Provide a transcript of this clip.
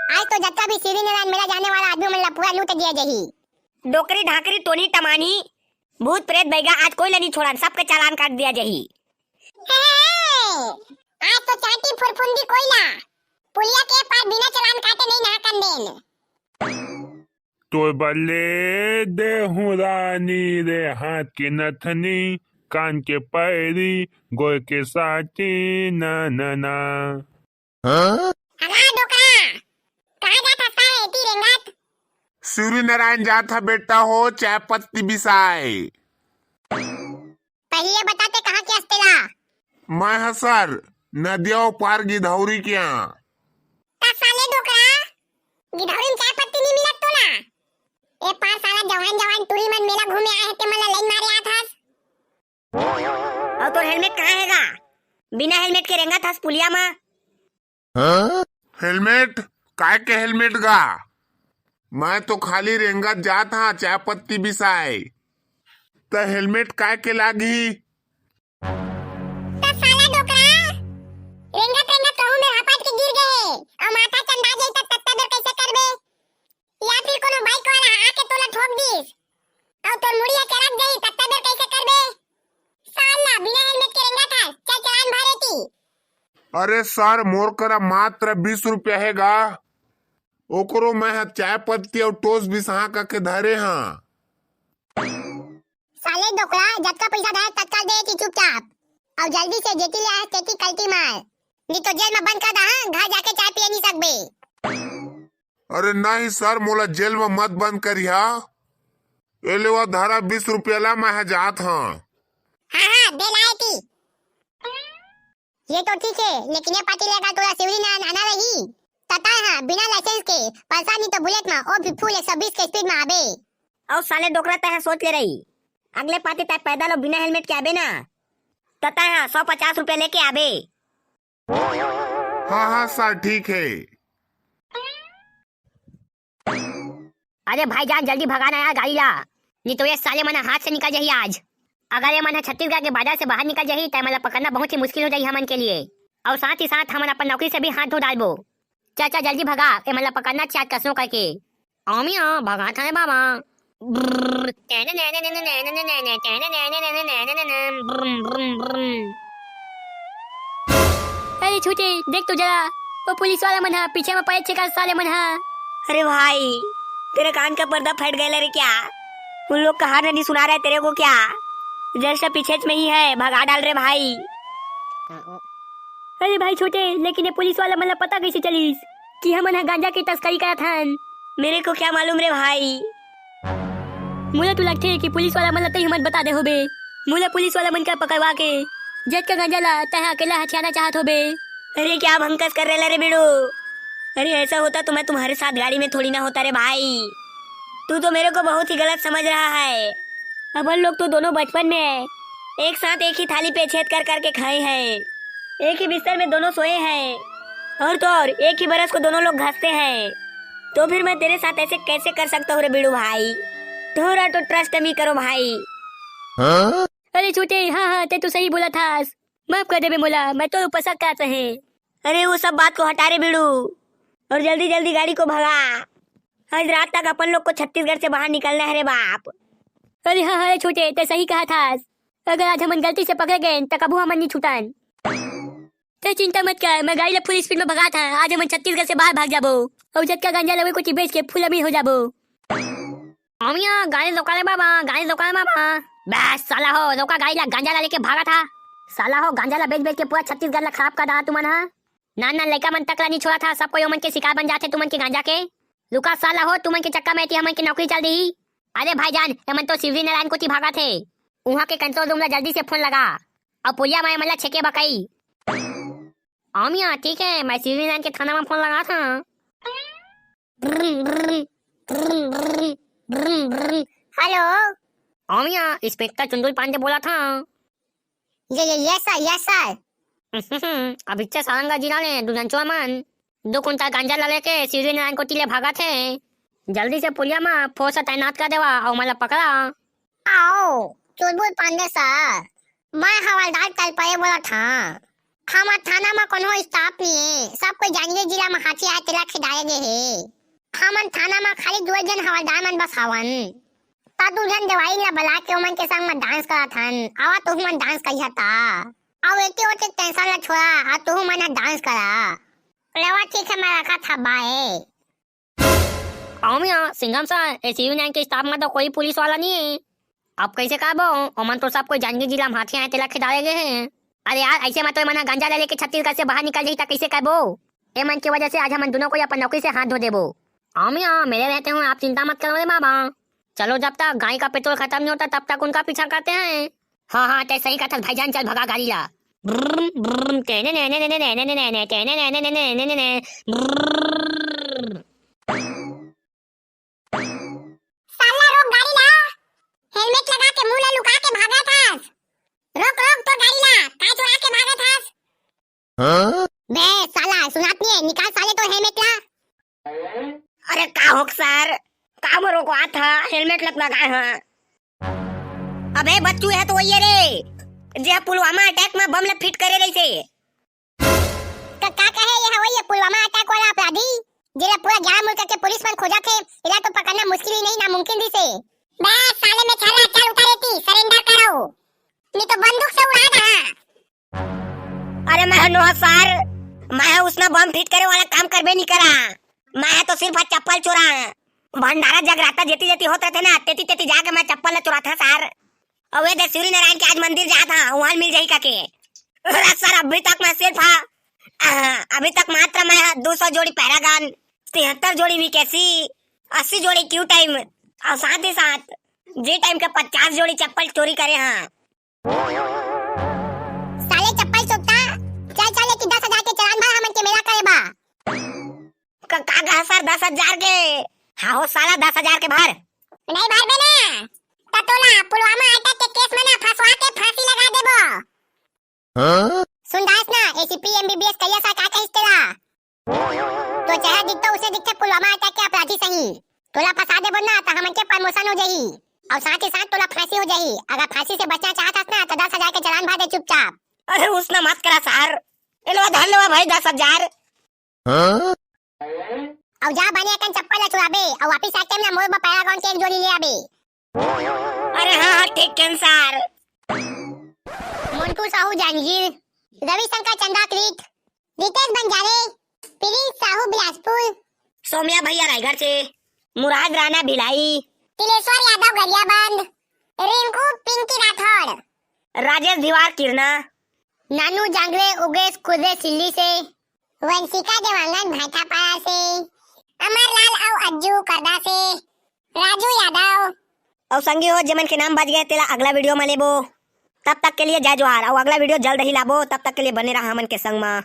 आज तो जत्ता भी सीरी नारायण मेला जाने वाला आदमी मतलब पूरा लूट दिया जही। डोकरी ढाकरी टोनी टमानी भूत प्रेत बैगा आज कोई नहीं छोड़ा, सबके चालान काट दिया जही। आज तो चाटी फुरफुंदी कोई ना पुलिया के पास बिना चालान काटे नहीं ना कर देन। तो बल्ले दे हूँ रानी रे, हाथ के नथनी कान के पैरी गोर के साथी ना ना ना। अगा डोकरा कहाँ जाता है ती रेंगत? सूर्य नारायण जाता बेटा हो चाय पत्ती बिसाए। पहले बताते कहाँ के अस्तेला? मैं हसर नदियों पार गिधौरी क्या। ता साले डोकरा गिधौरी में चाय पत्ती नहीं मिलत तो ना। ए पार साला जवान जवान टूरी मन मेला घूमे आए थे, मला लाइन मारे आथास। और तो हेलमेट कहाँ हैगा? बिना हेलमेट के रेंगा था पुलिया में। हेलमेट काय के हेलमेट गा? मैं तो खाली रेंगत जात हा चाय पत्ती बिसाए, तो हेलमेट काय के लागी? ता साला डोकरा रेंगत रेंगत कहूं में हपाट के गिर गए और माथा चंदा जाई तक तत्ता दर कैसे करबे? या फिर कोनो बाइक वाला आके तोला ठोक दीस और तो मुड़िया चढ़क गई तत्ता दर कैसे करबे? साला बिना हेलमेट के रेंगत था चल चालान भरे थी। अरे सर मोर करा मात्र 20 रुपया हैगा, ओकरो मैं चाय पत्ती और टोस बिसा के धरे हाँ। साले डोकरा जब का पैसा दे तत्काल दे थी चुपचाप और जल्दी से जेती ले आए तेती कल्टी मार, नहीं तो जेल में बंद कर दा। घर जाके चाय पिए नहीं सकबे। अरे नहीं सर मोला जेल में मत बंद करिया, एले वो धारा 20 रुपया ला मैं जात हाँ। हाँ दे लाए थी। ये तो ठीक है लेकिन ये पार्टी लेगा थोड़ा सिवरी ना आना रही तता है बिना लाइसेंस के पैसा नहीं तो बुलेट में और भी फुल 120 के स्पीड में आबे। और साले डोकरा तय सोच ले रही अगले पाते तय पैदल और बिना हेलमेट के आबे ना, तता है 150 रुपया लेके आबे। हाँ सर ठीक है। अरे भाईजान जल्दी भगाना यार गाड़ी ला, नहीं तो ये साले मना हाथ से निकल जाही आज। अगर ये मना छत्तीसगढ़ के बाजार से बाहर निकल जाही तो मतलब पकड़ना बहुत ही मुश्किल हो जाही हमन के लिए, और साथ ही साथ हम अपन नौकरी से भी हाथ धो डालबो। चाचा जल्दी भगा, ये मतलब पकड़ना चार कसों करके। आमिया भगा था बाबा। अरे छूटे देख तो जरा वो पुलिस वाला मन है पीछे में पड़े छेका साले मन है। अरे भाई तेरे कान का पर्दा फट गया रे क्या? उन लोग कहा नहीं सुना रहे तेरे को क्या? जैसा पीछे में ही है, भगा डाल रे भाई। अरे भाई छोटे लेकिन ये पुलिस वाला मतलब पता कैसे चलीस कि हम गांजा की तस्करी करा था? मेरे को क्या मालूम रे भाई। मुझे तो लगते है कि पुलिस वाला मतलब तई मत बता दे होबे। मुझे पुलिस वाला मन का पकड़वा के जज का गांजा ला तह अकेला हथियाना चाहत होबे। अरे क्या भंकस कर रहे रे बेड़ो? अरे ऐसा होता तो मैं तुम्हारे साथ गाड़ी में थोड़ी ना होता रे भाई। तू तो मेरे को बहुत ही गलत समझ रहा है। अपन लोग तो दोनों बचपन में एक साथ एक ही थाली पे छेद कर करके खाए हैं, एक ही बिस्तर में दोनों सोए हैं, और तो और एक ही बरस को दोनों लोग घसते हैं। तो फिर मैं तेरे साथ ऐसे कैसे कर सकता हूँ रे बेड़ू भाई? थोड़ा तो ट्रस्ट मी करो भाई। अरे छोटे हाँ ते तो सही बोला था, माफ कर दे बे मोला, मैं तो पसंद करता है। अरे वो सब बात को हटा रे बेड़ू और जल्दी जल्दी गाड़ी को भगा। आज रात तक अपन लोग को छत्तीसगढ़ से बाहर निकलना है रे बाप। अरे हाँ छोटे ते सही कहा था, अगर आज हम गलती से पकड़े गए तो कबू हम नहीं छुटान। ते चिंता मत कर, मैं गाड़ी फुल स्पीड में भगा था। आज हम छत्तीसगढ़ से बाहर भाग जाबो और जब का गांजा लगे कुछ बेच के फुल अमीर हो जाबो। अमिया गाड़ी रोका ले बाबा, गाड़ी रोका ले बाबा। बस साला हो रोका गाड़ी ला, गांजा ला लेके भागा था। साला हो गांजा ला बेच बेच के पूरा छत्तीसगढ़ ला खराब कर रहा तुमन हा। ना लड़का मन तक ला नहीं छोड़ा था, सब कोई मन के शिकार बन जाते तुमन के गांजा के। रुका साला हो, तुमन के चक्का में थी हमन की नौकरी चल रही। अरे भाईजान हमन तो शिवरी नारायण को थी भागा थे, वहाँ के कंट्रोल रूम ला जल्दी से फोन लगा और पुलिया में मतलब छेके बकई। आमिया ठीक है, मैं शिवरी नारायण के थाना में फोन लगा था। हेलो आमिया इंस्पेक्टर चुंदुल पांडे बोला था। Yes sir. अभी से सारंगा जिला ने दुनचुआ मन 2 कुंटल गांजा ला लेके शिवरी नारायण को टिले भागा थे। जल्दी से पुलिया में फोर्स तैनात कर देवा और मतलब पकड़ा। आओ चुलबुल पांडे सर, मैं हवलदार कल पे बोला था। हमार थाना में कोनो स्टाफ नहीं है, सब कोई जांजगीर जिला में हाथी आए तिलक खिदाए गए है। हमन थाना में खाली 2 जन हवलदार मन बस हवन। ता 2 जन दवाई ला बला के ओमन के संग में डांस करत हन। आवा तू मन डांस करिया ता। अब एते ओते टेंशन ला छोड़ा, आ तू मन डांस करा। लेवा ठीक है, मैं रखा था बाय। मिया सिंघम सर, एसीयू 9 के स्टाफ में तो कोई पुलिस वाला नहीं है। अब कैसे काबो? ओमन तो सब कोई जांजगीर जिला में हाथी आए तिलक खिदाए गए हैं। अरे यार ऐसे मत मना, गांजा ले लेके छत्तीसगढ़ से बाहर निकल जाई ता कैसे काबो? ए मन की वजह से आज हम दोनों को अपन नौकरी से हाथ धो देबो। मिया मेरे रहते हो, आप चिंता मत करो रे बाबा। चलो जब तक गाय का पेट्रोल खत्म नहीं होता तब तक उनका पीछा करते हैं। हाँ ते सही कहा भाईजान, चल भगा गाड़ी ला। साला रोक गाड़ी ला। हेलमेट लगा के मुंह ला लुका के भागा थास। रोक रोक तो गाड़ी ला, काय चुरा के भागा थास? बे साला सुनात नहीं है, निकाल साले तो हेलमेट ला। अरे का होक सर, काम रोको था, हेलमेट लग लगाए हैं। अबे बच्चू है तो वही है रे, जे पुलवामा अटैक में बम ले फिट करे रही से। का कहे ये हवई है पुलवामा अटैक वाला अपराधी, जेला पूरा 11 मुल्क के पुलिस मन खोजा थे, इला तो पकड़ना मुश्किल ही नहीं नामुमकिन दिसे। बस साले में छाला चल उतारेती, सरेंडर करो, नहीं तो बंदूक से उड़ा दहा। अरे मैं नो सर, मैं उसने बम फिट करे वाला काम करबे नहीं करा। मैं तो सिर्फ चप्पल चुरा, भंडारा जगराता जेती जेती होते थे ना, तेती तेती जाके मैं चप्पल ले चुरा था सर। और वे देख सूर्य नारायण के आज मंदिर जा था, वहाँ मिल जाई काके। अरे सर अभी तक मैं सिर्फ अभी तक मात्र मैं 200 जोड़ी पैरागन, 73 जोड़ी विकेसी, 80 जोड़ी क्यू टाइम और साथ ही साथ जी टाइम के 50 जोड़ी चप्पल चोरी करे हैं। साले चप्पल चोरता, चल चल कि 10,000 के चालान भर हमन के मेरा करे बा। का सर 10,000 के? हाँ हो साला 10,000 के भर। नहीं भर बे ना, ततोला पुलवामा अटैक के केस में ना फंसवा के फांसी लगा देबो। सुनदास ना एसीपी एमबीबीएस कहिया सा का कहिस तेरा? तो चेहरा दिखता उसे दिखते पुलवामा अटैक के अपराधी सही। तोला फंसा देबो ना तो हमन के प्रमोशन हो जाई और साथ ही साथ तोला फांसी हो जाई। अगर फांसी से बचना चाहत हस ना तो 10,000 के चालान भर दे चुपचाप। अरे उसने मत करा सर, एलो धर लो भाई 10,000। और जा बने कन चप्पल चुराबे और वापस आके ना मोर पैरागन के एक जोड़ी ले आबे। अरे हाँ ठीक है सर। मोन्टू साहू जांजगीर, रविशंकर चंद्राकृत, रितेश बंजारे, प्रिंस साहू बिलासपुर, सोमिया भैया रायगढ़ से, मुराद राणा भिलाई, तिलेश्वर यादव गरियाबंद, रिंकू पिंकी राठौड़, राजेश दीवार किरना, नानू जांगरे उगेश कुर्रे सिल्ली से, वंशिका देवांगन भाटापाड़ा से, अमरलाल और अज्जू करदा से, राजू यादव और संगी हो जमन के नाम बच गए तेला अगला वीडियो में लेबो। तब तक के लिए जय जोहार, और अगला वीडियो जल्द ही लाबो। तब तक के लिए बने रहा हमन के संग में।